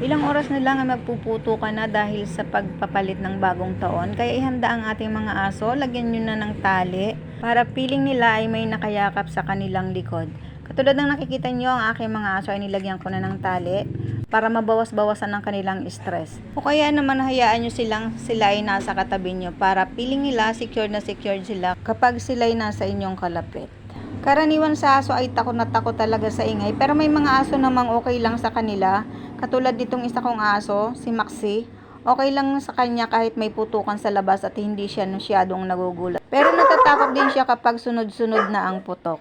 Ilang oras na lang ay magpuputo ka na dahil sa pagpapalit ng bagong taon. Kaya ihanda ang ating mga aso, lagyan nyo na ng tali para feeling nila ay may nakayakap sa kanilang likod. Katulad ng nakikita nyo, ang aking mga aso ay nilagyan ko na ng tali para mabawas-bawasan ng kanilang stress. O kaya naman hayaan nyo sila ay nasa katabi nyo para feeling nila secured na secured sila kapag sila ay nasa inyong kalapit. Karaniwan sa aso ay takot na takot talaga sa ingay, pero may mga aso namang okay lang sa kanila. Katulad nitong isa kong aso, si Maxi, okay lang sa kanya kahit may putukan sa labas at hindi siya masyadong nagugulat. Pero natatakot din siya kapag sunod-sunod na ang putok.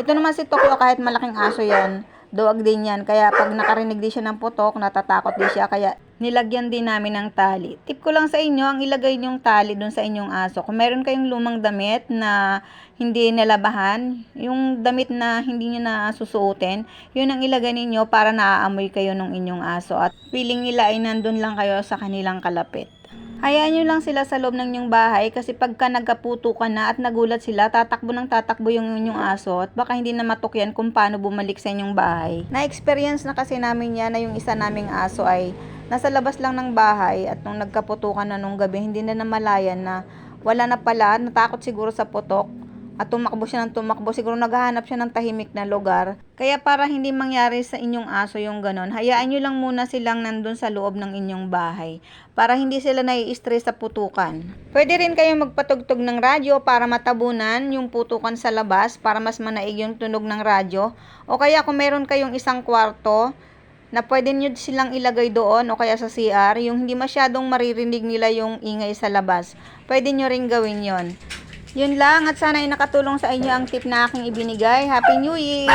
Ito naman si Tokyo, kahit malaking aso yan, duwag din yan. Kaya pag nakarinig din siya ng putok, natatakot din siya. Kaya nilagyan din namin ng tali. Tip ko lang sa inyo, ang ilagay nyong tali dun sa inyong aso. Kung meron kayong lumang damit na hindi nalabahan, yung damit na hindi nyo na susuotin, yun ang ilagay ninyo para naaamoy kayo ng inyong aso. At feeling nila ay nandun lang kayo sa kanilang kalapit. Hayaan nyo lang sila sa loob ng inyong bahay kasi pagka nagkaputo ka na at nagulat sila, tatakbo ng tatakbo yung inyong aso at baka hindi na matukyan kung paano bumalik sa inyong bahay. Na-experience na kasi namin yan na yung isa naming aso ay nasa labas lang ng bahay at nung nagkaputukan na nung gabi, hindi na namalayan na wala na pala, natakot siguro sa putok at tumakbo siya ng tumakbo. Siguro naghahanap siya ng tahimik na lugar. Kaya para hindi mangyari sa inyong aso yung ganon, hayaan nyo lang muna silang nandun sa loob ng inyong bahay para hindi sila nai-stress sa putukan. Pwede rin kayong magpatugtog ng radyo para matabunan yung putukan sa labas para mas manaig yung tunog ng radyo. O kaya kung meron kayong isang kwarto na pwede nyo silang ilagay doon o kaya sa CR, yung hindi masyadong maririnig nila yung ingay sa labas, pwede nyo rin gawin yon. Yun lang, at sana ay nakatulong sa inyo ang tip na aking ibinigay. Happy New Year!